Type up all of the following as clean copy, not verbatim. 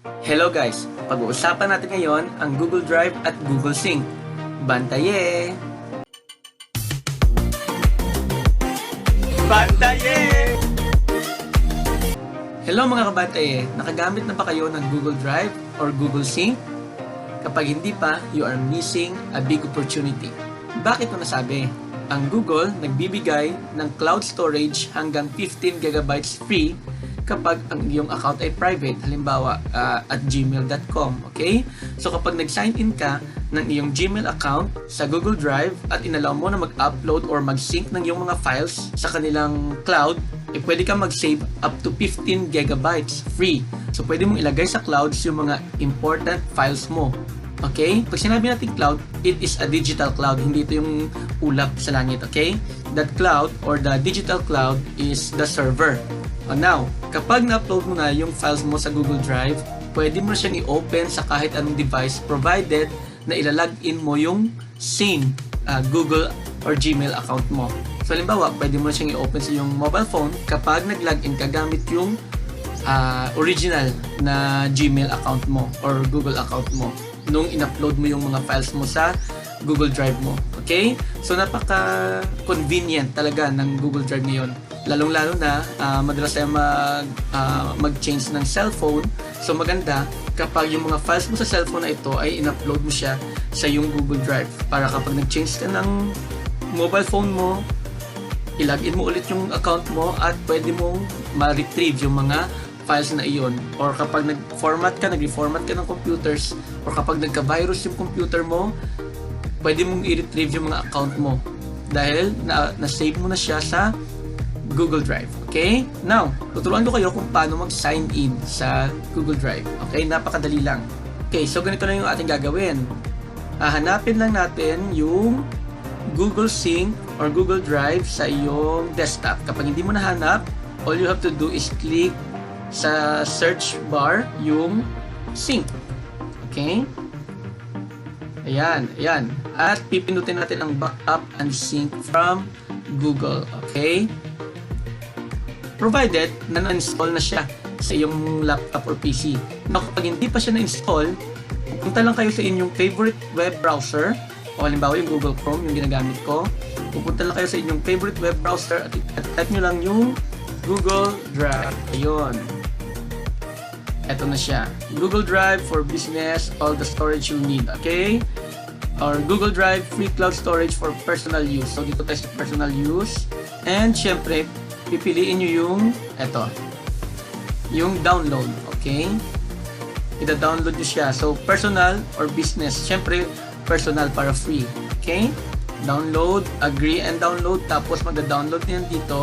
Hello guys! Pag-uusapan natin ngayon ang Google Drive at Google Sync. Bantaye! Bantaye! Hello mga kabantaye! Nakagamit na ba kayo ng Google Drive or Google Sync? Kapag hindi pa, you are missing a big opportunity. Bakit ko nasabi? Ang Google nagbibigay ng cloud storage hanggang 15 gigabytes free kapag ang iyong account ay private, halimbawa at gmail.com, okay? So kapag nag-sign in ka ng iyong Gmail account sa Google Drive at inalaw mo na mag-upload or mag-sync ng iyong mga files sa kanilang cloud, pwede ka mag-save up to 15 gigabytes free. So pwede mong ilagay sa clouds yung mga important files mo. Okay? Pag sinabi natin cloud, it is a digital cloud. Hindi ito yung ulap sa langit. Okay? That cloud or the digital cloud is the server. Now, kapag na-upload mo na yung files mo sa Google Drive, pwede mo siyang i-open sa kahit anong device provided na ilalagin mo yung same Google or Gmail account mo. So, halimbawa, pwede mo siyang i-open sa yung mobile phone kapag nag-login ka gamit yung original na Gmail account mo or Google account mo nung in-upload mo yung mga files mo sa Google Drive mo. Okay? So, napaka-convenient talaga ng Google Drive ngayon. Lalong-lalo na, madalas tayo mag-change ng cellphone. So, maganda kapag yung mga files mo sa cellphone na ito ay in-upload mo siya sa yung Google Drive. Para kapag nag-change ka ng mobile phone mo, ilagin mo ulit yung account mo at pwede mong ma-retrieve yung mga files na iyon. Or kapag nag-reformat ka ng computers, or kapag nagka-virus yung computer mo, pwede mong i-retrieve yung mga account mo dahil na-save mo na siya sa Google Drive. Okay? Now, tuturuan ko kayo kung paano mag-sign in sa Google Drive. Okay? Napakadali lang. Okay, so ganito lang yung ating gagawin. Hahanapin lang natin yung Google Sync or Google Drive sa iyong desktop. Kapag hindi mo nahanap, all you have to do is click sa search bar yung Sync. Okay? Ayan, ayan. At pipindutin natin ang backup and sync from Google. Okay? Provided na na-install na siya sa iyong laptop or PC. Now, kapag hindi pa siya na-install, pupunta lang kayo sa inyong favorite web browser o halimbawa yung Google Chrome, yung ginagamit ko. Pupunta lang kayo sa inyong favorite web browser at type nyo lang yung Google Drive. Ayun. Ito na siya. Google Drive for business, all the storage you need. Okay? Or Google Drive free cloud storage for personal use. So, dito tayo sa personal use. And, syempre, pipiliin nyo yung yung download. Okay? Ida-download nyo siya. So, personal or business. Syempre, personal para free. Okay? Download, agree and download. Tapos, magda-download nyo yan dito.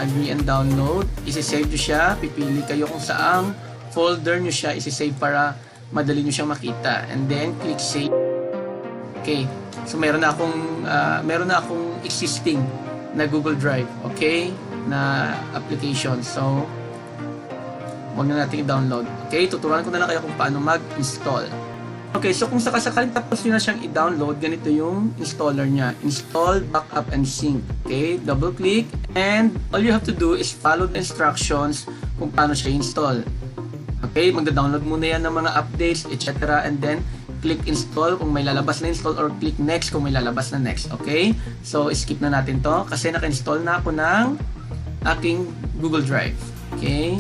Agree and download. Isi-save nyo siya. Pipili kayo kung saang folder nyo siya isi-save para madali nyo siyang makita. And then, click save. Okay. So, meron na akong existing na Google Drive. Okay? Na application. So, huwag na natin i-download. Okay? Tuturuan ko na lang kayo kung paano mag-install. Okay, so kung sakasakaling tapos nyo na siyang i-download, ganito yung installer niya. Install, backup, and sync. Okay, double-click. And all you have to do is follow the instructions kung paano siya install. Okay, magda-download muna yan ng mga updates, etc. And then, click install kung may lalabas na install or click next kung may lalabas na next. Okay, so skip na natin to kasi naka-install na ako ng aking Google Drive. Okay,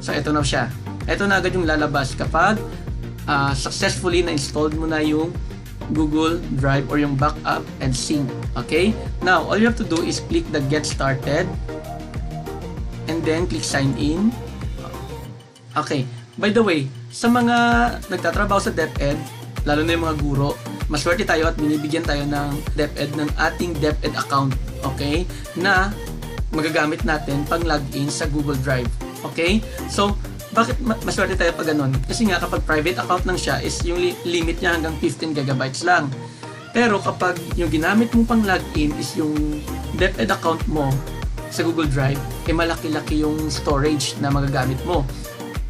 so ito na siya. Ito na agad yung lalabas kapag successfully na-installed mo na yung Google Drive or yung backup and sync. Okay? Now, all you have to do is click the get started and then click sign in. Okay. By the way, sa mga nagtatrabaho sa DepEd, lalo na yung mga guro, maswerte tayo at binibigyan tayo ng DepEd ng ating DepEd account. Okay? Na magagamit natin pang login sa Google Drive. Okay? So, bakit maswerte tayo pag ganun? Kasi nga kapag private account lang siya is yung limit niya hanggang 15 gigabytes lang. Pero kapag yung ginamit mo pang login is yung DepEd account mo sa Google Drive, malaki-laki yung storage na magagamit mo.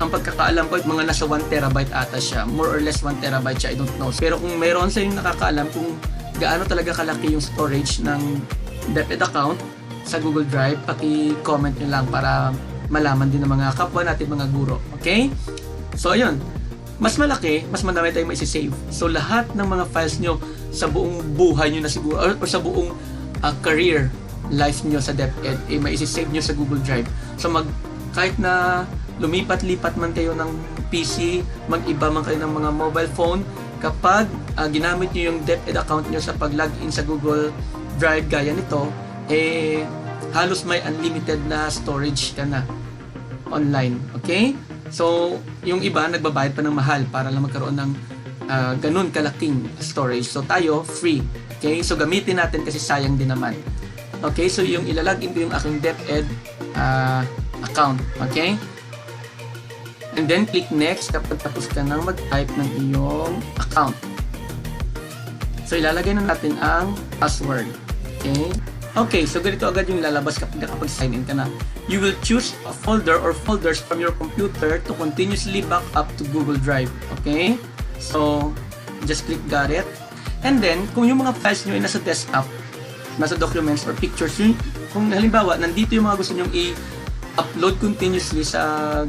Ang pagkakaalam ko, mga nasa 1 terabyte ata siya. More or less 1 terabyte siya, I don't know. Pero kung mayroon sa yung nakakaalam kung gaano talaga kalaki yung storage ng DepEd account sa Google Drive, paki-comment nyo lang para malaman din ng mga kapwa natin mga guro. Okay? So, ayun. Mas malaki, mas madami tayong maisisave. So, lahat ng mga files nyo sa buong buhay nyo na siguro, or sa buong career life nyo sa DepEd, maisisave nyo sa Google Drive. So, kahit na lumipat-lipat man kayo ng PC, mag-iba man kayo ng mga mobile phone, kapag ginamit nyo yung DepEd account nyo sa pag-login sa Google Drive gaya nito, halos may unlimited na storage ka na online. Okay? So, yung iba, nagbabayad pa ng mahal para lang magkaroon ng ganun kalaking storage. So, tayo, free. Okay? So, gamitin natin kasi sayang din naman. Okay? So, yung ilalagin ko yung aking DepEd account. Okay? And then, click next kapag tapos ka nang mag-type ng iyong account. So, ilalagay na natin ang password. Okay? Okay, so ganito agad yung lalabas kapag sign in ka na. You will choose a folder or folders from your computer to continuously back up to Google Drive. Okay? So, just click got it. And then, kung yung mga files nyo ay nasa desktop, nasa documents or pictures, kung halimbawa, nandito yung mga gusto nyo i-upload continuously sa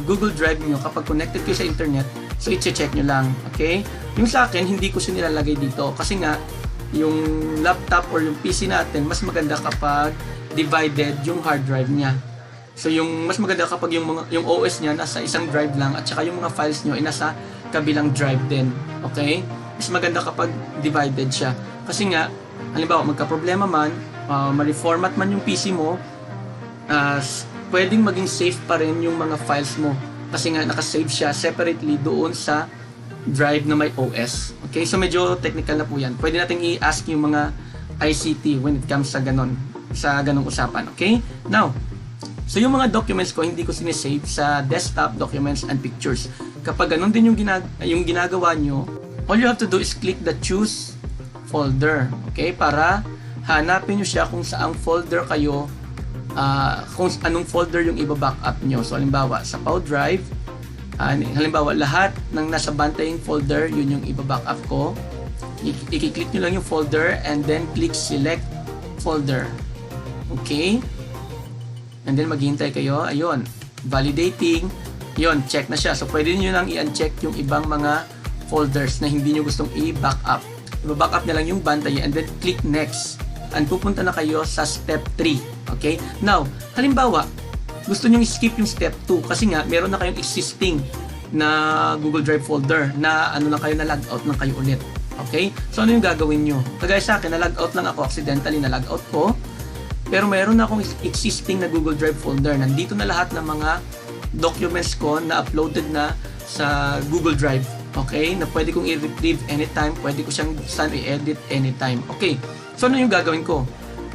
Google Drive nyo kapag connected kayo sa internet, so i-check nyo lang. Okay? Yung sa akin, hindi ko siya nilalagay dito kasi nga, yung laptop or yung PC natin, mas maganda kapag divided yung hard drive niya. So yung mas maganda kapag yung OS niya nasa isang drive lang at saka yung mga files niyo ay nasa kabilang drive din. Okay? Mas maganda kapag divided siya. Kasi nga, halimbawa magka-problema man, ma-reformat man yung PC mo, pwedeng maging safe pa rin yung mga files mo. Kasi nga naka-save siya separately doon sa drive na may OS. Okay, so medyo technical na po yan. Pwede natin i-ask yung mga ICT when it comes sa ganong usapan. Okay? Now, so yung mga documents ko, hindi ko sinesave sa desktop, documents, and pictures. Kapag ganon din yung ginagawa nyo, all you have to do is click the choose folder. Okay? Para hanapin nyo siya kung saang folder kayo, kung anong folder yung iba-backup nyo. So, halimbawa, sa Power Drive, halimbawa, lahat ng nasa Bantaying folder, yun yung iba-backup ko. I-click nyo lang yung folder and then click select folder. Okay? And then maghihintay kayo. Ayun. Validating. Yun, check na siya. So, pwede nyo lang i-uncheck yung ibang mga folders na hindi nyo gustong i-backup. I-backup na lang yung Bantay and then click next. And pupunta na kayo sa step 3. Okay? Now, halimbawa, gusto nyo i-skip yung step 2 kasi nga meron na kayong existing na Google Drive folder na na kayo na logout lang kayo ulit. Okay? So ano yung gagawin nyo? Kagaya sa akin, na logout lang ako, accidentally na logout ko. Pero meron na akong existing na Google Drive folder. Nandito na lahat ng mga documents ko na uploaded na sa Google Drive. Okay? Na pwede kong i-retrieve anytime, pwede ko siyang i-edit anytime. Okay? So ano yung gagawin ko?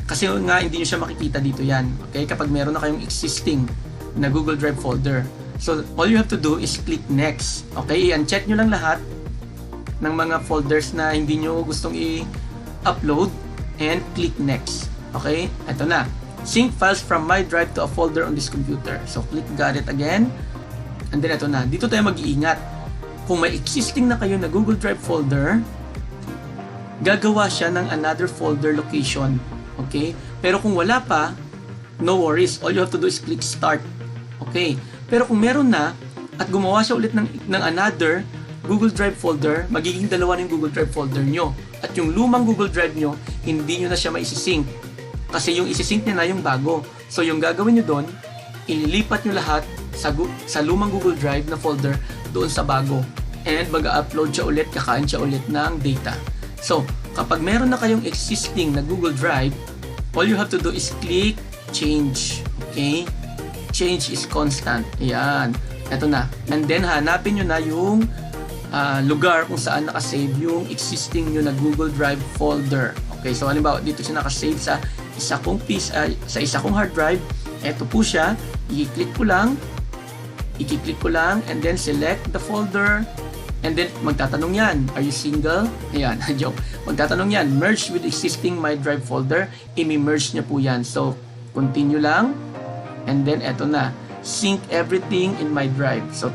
Kasi nga hindi nyo siya makikita dito yan. Okay? Kapag meron na kayong existing na Google Drive folder. So, all you have to do is click next. Okay? I-uncheck nyo lang lahat ng mga folders na hindi nyo gustong i-upload and click next. Okay? Ito na. Sync files from my drive to a folder on this computer. So, click got it again. And then ito na. Dito tayo mag-iingat. Kung may existing na kayo na Google Drive folder, gagawa siya ng another folder location. Okay? Pero kung wala pa, no worries. All you have to do is click start. Okay? Pero kung meron na, at gumawa siya ulit ng another Google Drive folder, magiging dalawa ng Google Drive folder nyo. At yung lumang Google Drive nyo, hindi nyo na siya maisisync. Kasi yung isisync niya na yung bago. So yung gagawin nyo doon, ililipat nyo lahat sa lumang Google Drive na folder doon sa bago. And mag-upload siya ulit, kakain siya ulit ng data. So, kapag meron na kayong existing na Google Drive, all you have to do is click change. Okay? Change is constant. Ayan. Ito na. And then, hanapin nyo na yung lugar kung saan nakasave yung existing nyo na Google Drive folder. Okay? So, halimbawa, dito siya nakasave sa isa kong hard drive. Ito po siya. I-click ko lang, and then select the folder. And then, magtatanong yan, are you single? Ayan, joke. Magtatanong yan, merge with existing my drive folder. I-merge niya po yan. So, continue lang. And then, eto na. Sync everything in my drive. So,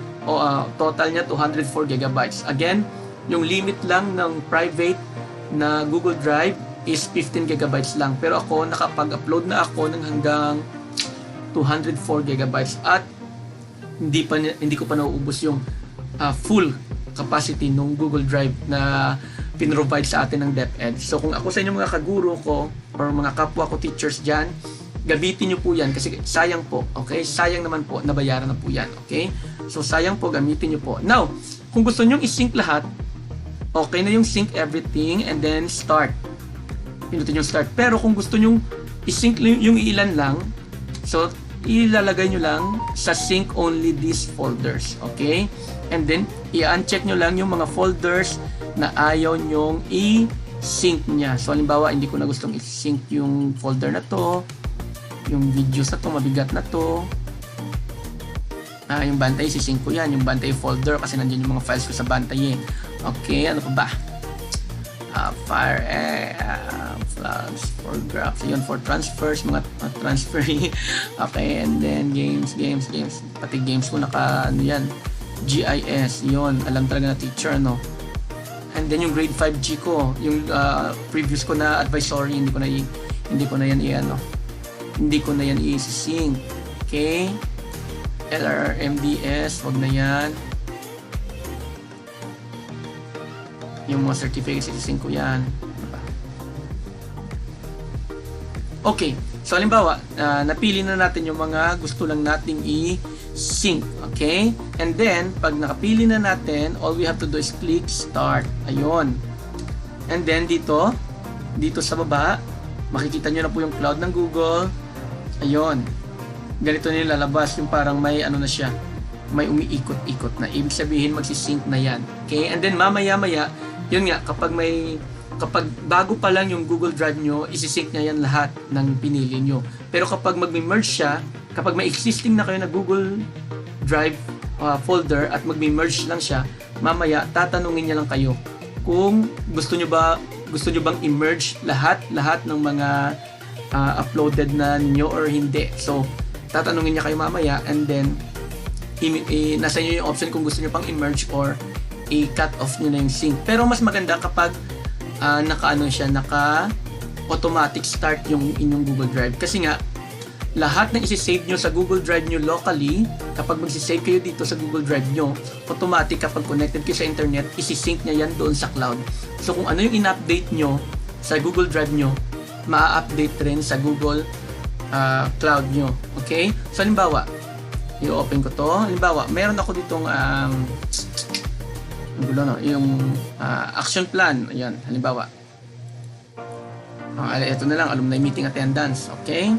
total niya 204 gigabytes. Again, yung limit lang ng private na Google Drive is 15 gigabytes lang. Pero ako, nakapag-upload na ako ng hanggang 204 gigabytes. At hindi ko pa nauubos yung full capacity ng Google Drive na pinrovide sa atin ng DepEd. So kung ako sa inyo mga kaguro ko or mga kapwa ko teachers dyan, gamitin nyo po yan kasi sayang po, okay? Sayang naman po, nabayaran na po yan, okay? So sayang po, gamitin nyo po. Now, kung gusto nyo i-sync lahat, okay na yung sync everything and then start. Pinutin yung start. Pero kung gusto nyo i-sync yung ilan lang, so ilalagay nyo lang sa sync only these folders, okay? And then, i-uncheck nyo lang yung mga folders na ayaw nyong i-sync nya. So, halimbawa, hindi ko na gustong i-sync yung folder na to, yung videos na to, mabigat na to. Yung bantay, si-sync ko yan. Yung bantay folder, kasi nandiyan yung mga files ko sa bantay eh. Okay, ano pa ba? Fire, flags, for graphs, yun, for transfers, mga transferring. Okay, and then games. Pati games ko naka, ano yan, GIS, yun, alam talaga na teacher, no? And then yung grade 5G ko, yung previous ko na advisory, hindi ko na yan i-sync. Okay? LRMDS, wag na yan. Yung mga certificates, i-sync ko yan. Okay. So, halimbawa, napili na natin yung mga gusto lang nating i-sync. Okay? And then, pag nakapili na natin, all we have to do is click start. Ayun. And then, dito sa baba, makikita nyo na po yung cloud ng Google. Ayun. Ganito na yung lalabas. Yung parang may ano na siya. May umiikot-ikot na. Ibig sabihin, magsisync na yan. Okay? And then, mamaya-maya, yun nga, kapag bago pa lang yung Google Drive nyo, isi-sync niya yan lahat ng pinili nyo. Pero kapag mag-merge siya, kapag may existing na kayo na Google Drive folder at mag-merge lang siya, mamaya tatanungin niya lang kayo kung gusto nyo bang i-merge lahat ng mga uploaded na ninyo or hindi. So, tatanungin niya kayo mamaya and then nasa inyo yung option kung gusto nyo pang i-merge or i-cut off nyo na yung sync. Pero mas maganda kapag naka-automatic start yung inyong Google Drive. Kasi nga, lahat ng isi-save nyo sa Google Drive nyo locally, kapag mag-save kayo dito sa Google Drive nyo, automatic kapag connected kayo sa internet, isi-sync niya yan doon sa cloud. So kung ano yung in-update nyo sa Google Drive nyo, ma-update rin sa Google Cloud nyo. Okay? So halimbawa, i-open ko to. Halimbawa, meron ako ditong yung action plan. Ayan, halimbawa. Ito na lang, alumni meeting attendance. Okay?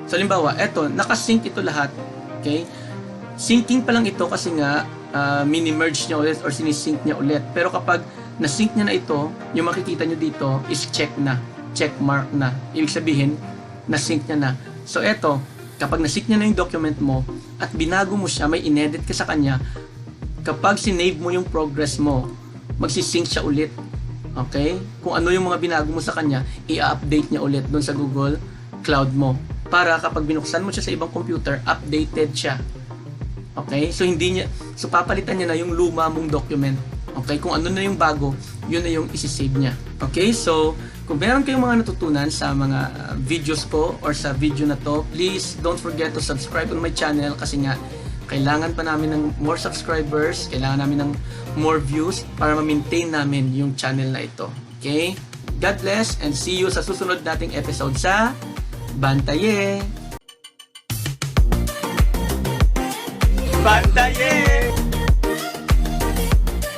So, halimbawa, ito, nakasync ito lahat. Okay? Syncing pa lang ito kasi nga mini-merge niya ulit or sinisync niya ulit. Pero kapag na-sync niya na ito, yung makikita nyo dito is check na. Check mark na. Ibig sabihin, na-sync niya na. So, ito, kapag na-sync niya na yung document mo at binago mo siya, may inedit ka sa kanya, kapag sinave mo yung progress mo, magsisync siya ulit. Okay? Kung ano yung mga binago mo sa kanya, i-update niya ulit doon sa Google Cloud mo. Para kapag binuksan mo siya sa ibang computer, updated siya. Okay? So papalitan niya na yung luma mong document. Okay? Kung ano na yung bago, yun na yung isi-save niya. Okay? So, kung meron kayong mga natutunan sa mga videos ko or sa video na to, please don't forget to subscribe on my channel kasi nga kailangan pa namin ng more subscribers, kailangan namin ng more views para ma-maintain namin yung channel na ito. Okay? God bless and see you sa susunod nating episode sa Bantaye! Bantaye!